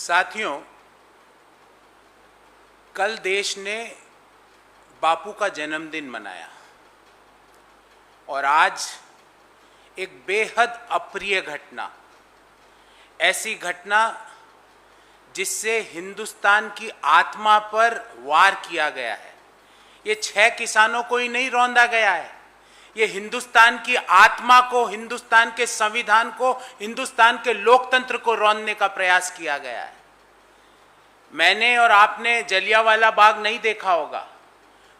साथियों, कल देश ने बापू का जन्मदिन मनाया और आज एक बेहद अप्रिय घटना, ऐसी घटना जिससे हिंदुस्तान की आत्मा पर वार किया गया है। ये 6 किसानों को ही नहीं रौंदा गया है, ये हिंदुस्तान की आत्मा को, हिंदुस्तान के संविधान को, हिंदुस्तान के लोकतंत्र को रौंदने का प्रयास किया गया है। मैंने और आपने जलियांवाला बाग नहीं देखा होगा,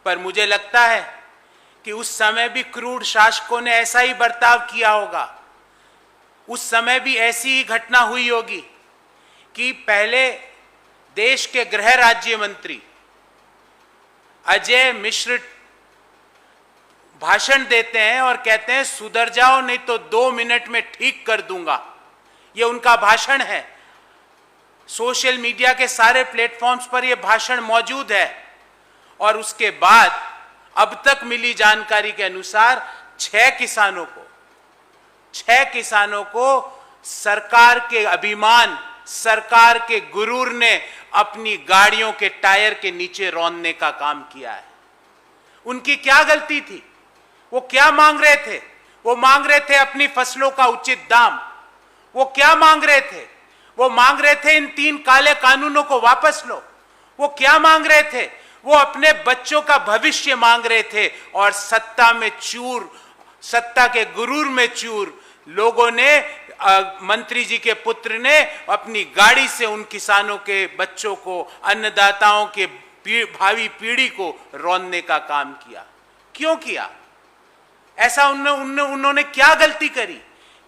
पर मुझे लगता है कि उस समय भी क्रूर शासकों ने ऐसा ही बर्ताव किया होगा। उस समय भी ऐसी ही घटना हुई होगी कि पहले देश के गृह राज्य मंत्री अजय मिश्र भाषण देते हैं और कहते हैं सुधर जाओ नहीं तो 2 मिनट में ठीक कर दूंगा। यह उनका भाषण है। सोशल मीडिया के सारे प्लेटफॉर्म्स पर यह भाषण मौजूद है और उसके बाद अब तक मिली जानकारी के अनुसार 6 किसानों को सरकार के अभिमान, सरकार के गुरूर ने अपनी गाड़ियों के टायर के नीचे रौंदने का काम किया है। उनकी क्या गलती थी? वो क्या मांग रहे थे? वो मांग रहे थे अपनी फसलों का उचित दाम। वो क्या मांग रहे थे? वो मांग रहे थे इन 3 काले कानूनों को वापस लो। वो क्या मांग रहे थे? वो अपने बच्चों का भविष्य मांग रहे थे। और सत्ता में चूर, सत्ता के गुरूर में चूर लोगों ने, मंत्री जी के पुत्र ने अपनी गाड़ी से उन किसानों के बच्चों को, अन्नदाताओं के भावी पीढ़ी को रौंदने का काम किया। क्यों किया ऐसा? उन्होंने क्या गलती करी?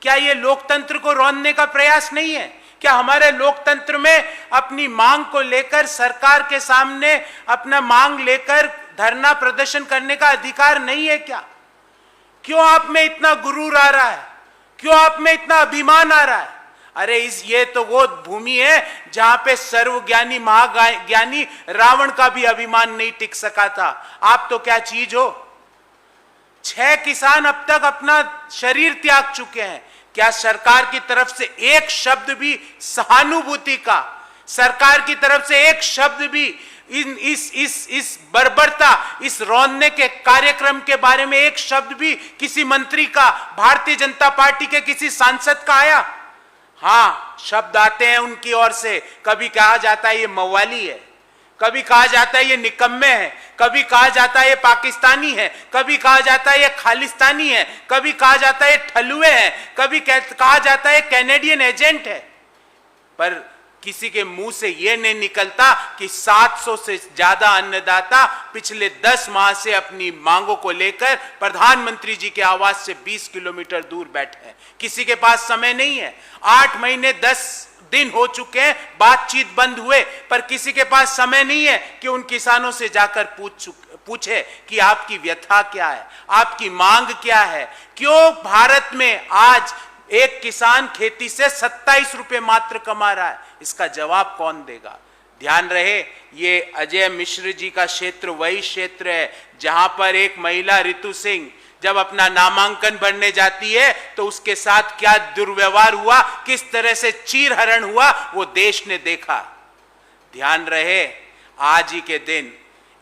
क्या यह लोकतंत्र को रौंदने का प्रयास नहीं है? क्या हमारे लोकतंत्र में अपनी मांग को लेकर सरकार के सामने अपना मांग लेकर धरना प्रदर्शन करने का अधिकार नहीं है क्या? क्यों आप में इतना गुरूर आ रहा है? क्यों आप में इतना अभिमान आ रहा है? अरे ये तो वो भूमि है जहां पे सर्वज्ञानी महाज्ञानी रावण का भी अभिमान नहीं टिक सका था। आप तो क्या चीज हो? 6 किसान अब तक अपना शरीर त्याग चुके हैं। क्या सरकार की तरफ से एक शब्द भी सहानुभूति का, सरकार की तरफ से एक शब्द भी इस बर्बरता, इस रौंदने के कार्यक्रम के बारे में एक शब्द भी किसी मंत्री का, भारतीय जनता पार्टी के किसी सांसद का आया? हां, शब्द आते हैं उनकी ओर से। कभी कहा जाता है ये मवाली है, कभी कहा जाता है ये निकम्मे है, कभी कहा जाता है ये पाकिस्तानी है, कभी कहा जाता है ये खालिस्तानी है, कभी कहा जाता है ये ठलुए हैं, कभी कहा जाता है कैनेडियन एजेंट है। पर किसी के मुंह से यह नहीं निकलता कि 700 से ज्यादा अन्नदाता पिछले 10 माह से अपनी मांगों को लेकर प्रधानमंत्री जी के आवास से 20 किलोमीटर दूर बैठे हैं। किसी के पास समय नहीं है। 8 महीने 10 दिन हो चुके हैं बातचीत बंद हुए, पर किसी के पास समय नहीं है कि उन किसानों से जाकर पूछे कि आपकी व्यथा क्या है, आपकी मांग क्या है। क्यों भारत में आज एक किसान खेती से 27 रुपए मात्र कमा रहा है? इसका जवाब कौन देगा? ध्यान रहे, ये अजय मिश्र जी का क्षेत्र वही क्षेत्र है जहां पर एक महिला ऋतु सिंह जब अपना नामांकन भरने जाती है तो उसके साथ क्या दुर्व्यवहार हुआ, किस तरह से चीरहरण हुआ, वो देश ने देखा। ध्यान रहे, आज ही के दिन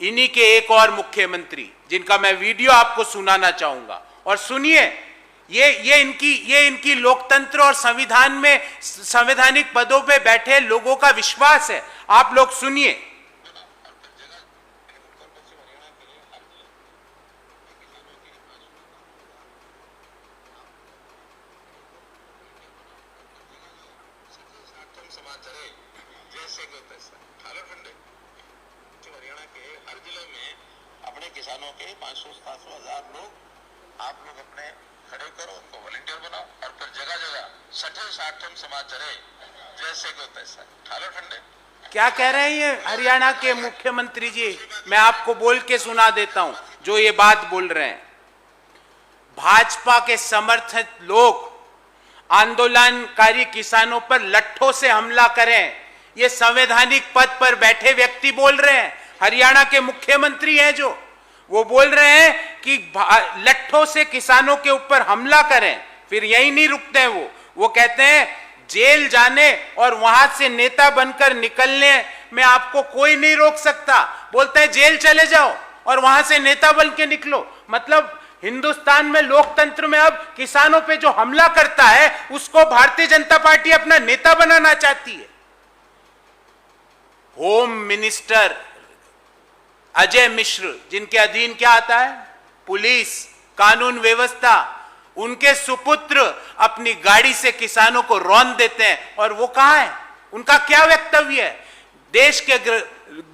इन्हीं के एक और मुख्यमंत्री, जिनका मैं वीडियो आपको सुनाना चाहूंगा, और सुनिए, ये इनकी लोकतंत्र और संविधान में संवैधानिक पदों पे बैठे लोगों का विश्वास है। आप लोग सुनिए। हरियाणा के हर जिले में अपने किसानों के 500-700 हज़ार लोग आप लोग अपने खड़े करो, उनको वॉलंटियर बनाओ और फिर जगह जगह 60-60 समाज चले जैसे को तैसा। ठालो ठंडे क्या कह रहे हैं ये हरियाणा के मुख्यमंत्री जी? मैं आपको बोल के सुना देता हूं जो ये बात बोल रहे हैं। भाजपा के समर्थक लोग आंदोलनकारी किसानों पर लट्ठों से हमला करें, ये संवैधानिक पद पर बैठे व्यक्ति बोल रहे हैं। हरियाणा के मुख्यमंत्री हैं जो, वो बोल रहे हैं कि लट्ठों से किसानों के ऊपर हमला करें। फिर यही नहीं रुकते हैं वो कहते हैं जेल जाने और वहां से नेता बनकर निकलने में आपको कोई नहीं रोक सकता। बोलते हैं जेल चले जाओ और वहां से नेता बन के निकलो। मतलब हिंदुस्तान में लोकतंत्र में अब किसानों पे जो हमला करता है उसको भारतीय जनता पार्टी अपना नेता बनाना चाहती है। होम मिनिस्टर अजय मिश्र, जिनके अधीन क्या आता है, पुलिस, कानून व्यवस्था, उनके सुपुत्र अपनी गाड़ी से किसानों को रौंद देते हैं। और वो कहां है, उनका क्या वक्तव्य है? देश के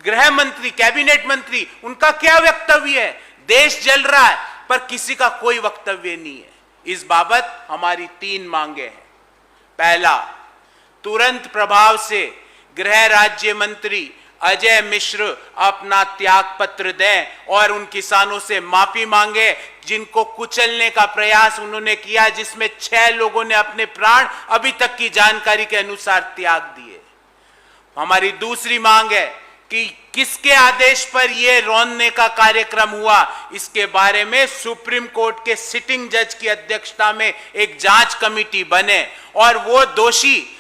गृह मंत्री, कैबिनेट मंत्री, उनका क्या वक्तव्य है? देश जल रहा है पर किसी का कोई वक्तव्य नहीं है। इस बाबत हमारी 3 मांगे हैं। पहला, तुरंत प्रभाव से गृह राज्य मंत्री अजय मिश्र अपना त्याग पत्र दें और उन किसानों से माफी मांगे जिनको कुचलने का प्रयास उन्होंने किया, जिसमें 6 लोगों ने अपने प्राण अभी तक की जानकारी के अनुसार त्याग दिए। हमारी दूसरी मांग है कि किसके आदेश पर यह रौंदने का कार्यक्रम हुआ, इसके बारे में सुप्रीम कोर्ट के सिटिंग जज की अध्यक्षता में एक जांच कमेटी बने और वो दोषी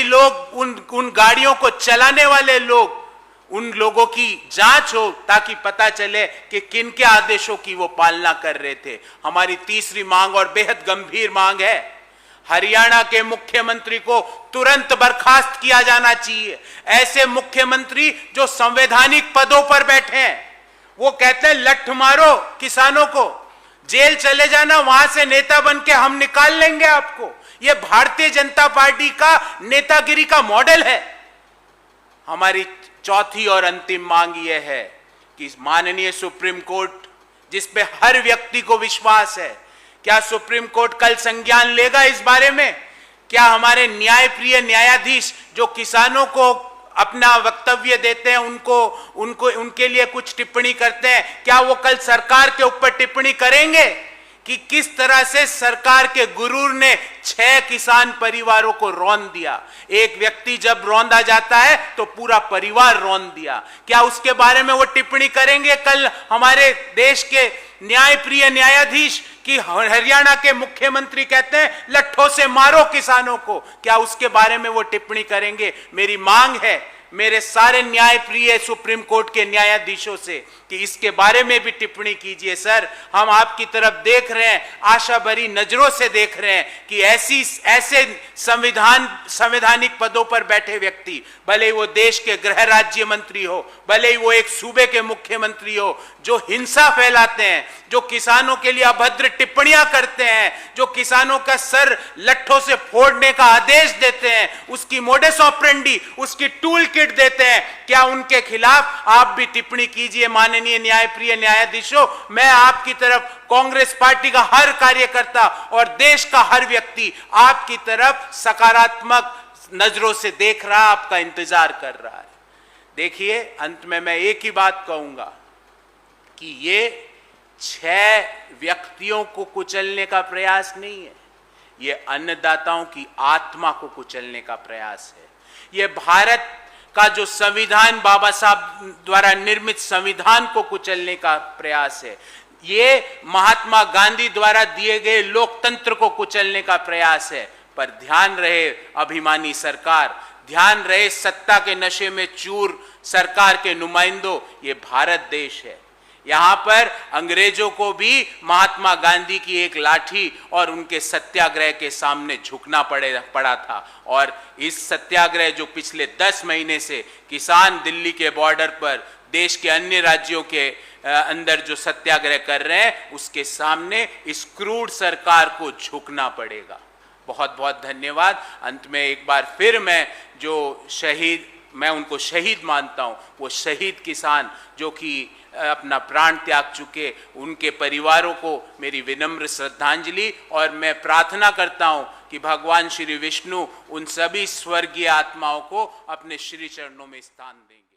लोग, उन गाड़ियों को चलाने वाले लोग, उन लोगों की जांच हो ताकि पता चले कि किन के आदेशों की वो पालना कर रहे थे। हमारी तीसरी मांग और बेहद गंभीर मांग है, हरियाणा के मुख्यमंत्री को तुरंत बर्खास्त किया जाना चाहिए। ऐसे मुख्यमंत्री जो संवैधानिक पदों पर बैठे हैं, वो कहते हैं लठ मारो किसानों को, जेल चले जाना, वहां से नेता बन के हम निकाल लेंगे आपको। यह भारतीय जनता पार्टी का नेतागिरी का मॉडल है। हमारी चौथी और अंतिम मांग यह है कि माननीय सुप्रीम कोर्ट, जिस पे हर व्यक्ति को विश्वास है, क्या सुप्रीम कोर्ट कल संज्ञान लेगा इस बारे में? क्या हमारे न्यायप्रिय न्यायाधीश जो किसानों को अपना वक्तव्य देते हैं, उनके लिए कुछ टिप्पणी करते हैं, क्या वो कल सरकार के ऊपर टिप्पणी करेंगे कि किस तरह से सरकार के गुरूर ने 6 किसान परिवारों को रौंद दिया? एक व्यक्ति जब रौंदा जाता है तो पूरा परिवार रौंद दिया। क्या उसके बारे में वो टिप्पणी करेंगे कल हमारे देश के न्यायप्रिय न्यायाधीश कि हरियाणा के मुख्यमंत्री कहते हैं लट्ठों से मारो किसानों को? क्या उसके बारे में वो टिप्पणी करेंगे? मेरी मांग है मेरे सारे न्यायप्रिय सुप्रीम कोर्ट के न्यायाधीशों से कि इसके बारे में भी टिप्पणी कीजिए। सर, हम आपकी तरफ देख रहे हैं, आशा भरी नजरों से देख रहे हैं कि ऐसे संवैधानिक पदों पर बैठे व्यक्ति, भले ही वो देश के गृह राज्य मंत्री हो, भले ही वो एक सूबे के मुख्यमंत्री हो, जो हिंसा फैलाते हैं, जो किसानों के लिए अभद्र टिप्पणियां करते हैं, जो किसानों का सर लट्ठों से फोड़ने का आदेश देते हैं, उसकी मोडस ऑपरेंडी, उसकी टूल किट देते हैं, क्या उनके खिलाफ आप भी टिप्पणी कीजिए माननीय न्यायप्रिय न्यायाधीशों। मैं आपकी तरफ, कांग्रेस पार्टी का हर कार्यकर्ता और देश का हर व्यक्ति आपकी तरफ सकारात्मक नजरों से देख रहा, आपका इंतजार कर रहा है। देखिए, अंत में मैं एक ही बात कहूंगा कि ये 6 व्यक्तियों को कुचलने का प्रयास नहीं है, ये अन्नदाताओं की आत्मा को कुचलने का प्रयास है। ये भारत का जो संविधान, बाबा साहब द्वारा निर्मित संविधान को कुचलने का प्रयास है। ये महात्मा गांधी द्वारा दिए गए लोकतंत्र को कुचलने का प्रयास है। पर ध्यान रहे अभिमानी सरकार, ध्यान रहे सत्ता के नशे में चूर सरकार के नुमाइंदों, ये भारत देश है। यहां पर अंग्रेजों को भी महात्मा गांधी की एक लाठी और उनके सत्याग्रह के सामने झुकना पड़ा था। और इस सत्याग्रह जो पिछले 10 महीने से किसान दिल्ली के बॉर्डर पर, देश के अन्य राज्यों के अंदर जो सत्याग्रह कर रहे हैं, उसके सामने इस क्रूर सरकार को झुकना पड़ेगा। बहुत बहुत धन्यवाद। अंत में एक बार फिर मैं उनको शहीद मानता हूं, वो शहीद किसान जो कि अपना प्राण त्याग चुके, उनके परिवारों को मेरी विनम्र श्रद्धांजलि। और मैं प्रार्थना करता हूं कि भगवान श्री विष्णु उन सभी स्वर्गीय आत्माओं को अपने श्री चरणों में स्थान देंगे।